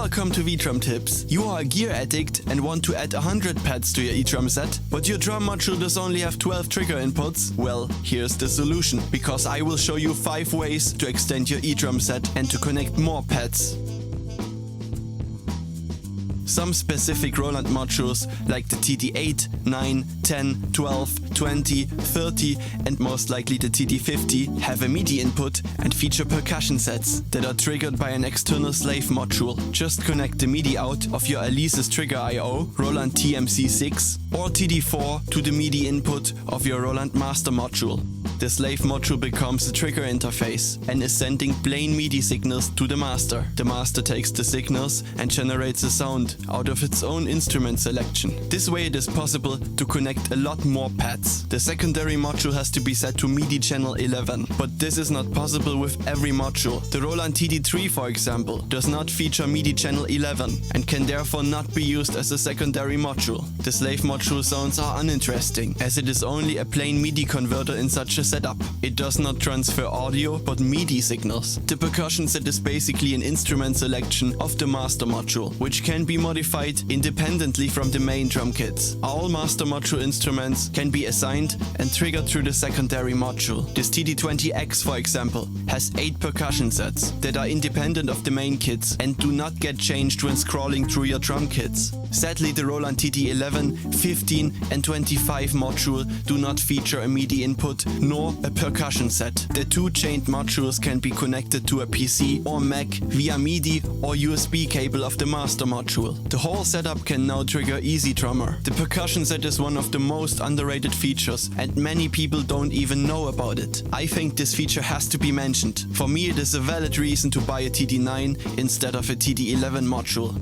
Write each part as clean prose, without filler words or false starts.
Welcome to V-drumtips. You are a gear addict and want to add 100 pads to your e-drum set, but your drum module does only have 12 trigger inputs? Well, here's the solution, because I will show you 5 ways to extend your e-drum set and to connect more pads. Some specific Roland modules, like the TD-8, 9, 10, 12, 20, 30 and most likely the TD-50, have a MIDI input and feature percussion sets that are triggered by an external slave module. Just connect the MIDI out of your Alesis Trigger IO, Roland TMC-6 or TD-4 to the MIDI input of your Roland master module. The slave module becomes the trigger interface and is sending plain MIDI signals to the master. The master takes the signals and generates a sound out of its own instrument selection. This way it is possible to connect a lot more pads. The secondary module has to be set to MIDI Channel 11, but this is not possible with every module. The Roland TD-3, for example, does not feature MIDI Channel 11 and can therefore not be used as a secondary module. The slave module sounds are uninteresting, as it is only a plain MIDI converter in such a setup. It does not transfer audio but MIDI signals. The percussion set is basically an instrument selection of the master module, which can be modified independently from the main drum kits. All master module instruments can be assigned and triggered through the secondary module. This TD-20X, for example, has 8 percussion sets that are independent of the main kits and do not get changed when scrolling through your drum kits. Sadly, the Roland TD-11, 15 and 25 module do not feature a MIDI input nor a percussion set. The 2 chained modules can be connected to a PC or Mac via MIDI or USB cable of the master module. The whole setup can now trigger EZDrummer. The percussion set is one of the most underrated features and many people don't even know about it. I think this feature has to be mentioned. For me it is a valid reason to buy a TD-9 instead of a TD-11 module.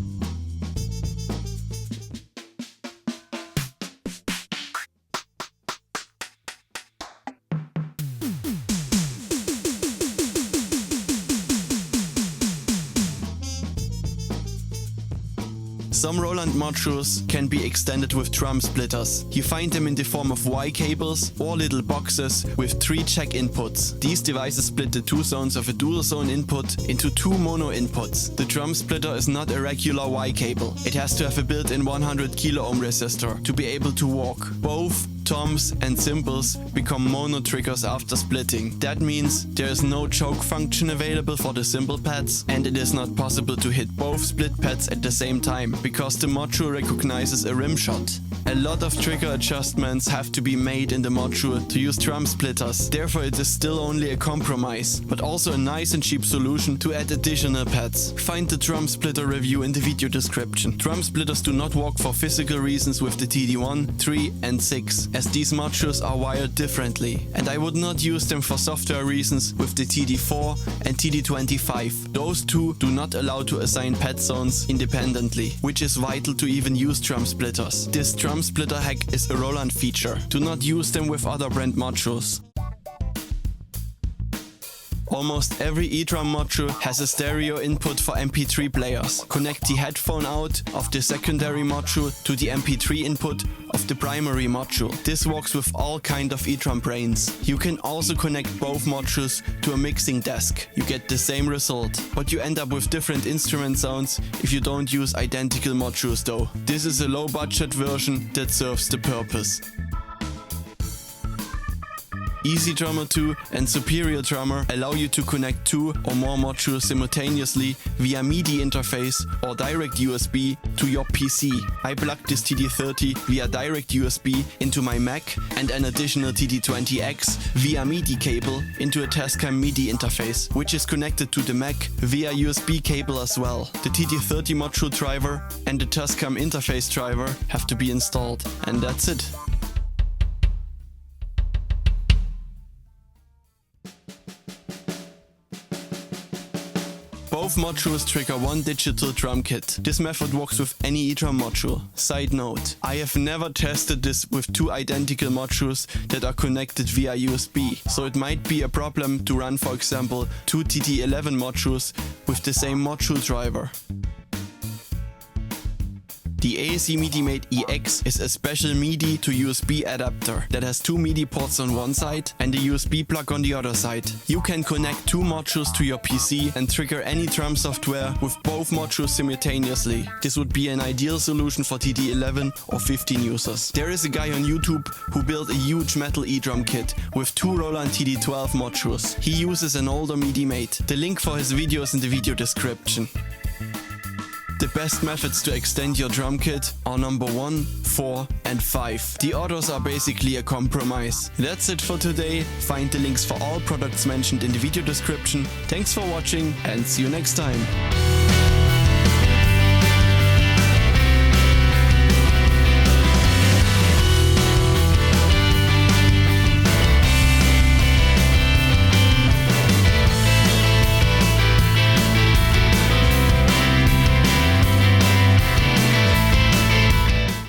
Some Roland modules can be extended with drum splitters. You find them in the form of Y cables or little boxes with 3 jack inputs. These devices split the 2 zones of a dual zone input into 2 mono inputs. The drum splitter is not a regular Y cable. It has to have a built-in 100 kilo ohm resistor to be able to walk. Both toms and cymbals become mono triggers after splitting. That means there is no choke function available for the cymbal pads and it is not possible to hit both split pads at the same time because the module recognizes a rim shot. A lot of trigger adjustments have to be made in the module to use drum splitters. Therefore it is still only a compromise, but also a nice and cheap solution to add additional pads. Find the drum splitter review in the video description. Drum splitters do not work for physical reasons with the TD-1, 3 and 6, as these modules are wired differently, and I would not use them for software reasons with the TD-4 and TD-25. Those 2 do not allow to assign pad zones independently, which is vital to even use drum splitters. This drum splitter hack is a Roland feature. Do not use them with other brand modules. Almost every e-drum module has a stereo input for MP3 players. Connect the headphone out of the secondary module to the MP3 input of the primary module. This works with all kind of e-drum brains. You can also connect both modules to a mixing desk. You get the same result, but you end up with different instrument sounds if you don't use identical modules though. This is a low budget version that serves the purpose. EZDrummer 2 and Superior Drummer allow you to connect 2 or more modules simultaneously via MIDI interface or direct USB to your PC. I plugged this TD-30 via direct USB into my Mac and an additional TD-20X via MIDI cable into a Tascam MIDI interface, which is connected to the Mac via USB cable as well. The TD-30 module driver and the Tascam interface driver have to be installed, and that's it. Both modules trigger one digital drum kit. This method works with any e-drum module. Side note, I have never tested this with 2 identical modules that are connected via USB, so it might be a problem to run, for example, 2 TD-11 modules with the same module driver. The ASE MIDI Mate EX is a special MIDI to USB adapter that has two MIDI ports on one side and a USB plug on the other side. You can connect two modules to your PC and trigger any drum software with both modules simultaneously. This would be an ideal solution for TD11 or 15 users. There is a guy on YouTube who built a huge metal e-drum kit with two Roland TD-12 modules. He uses an older MIDI Mate. The link for his video is in the video description. The best methods to extend your drum kit are number 1, 4 and 5. The others are basically a compromise. That's it for today. Find the links for all products mentioned in the video description. Thanks for watching and see you next time.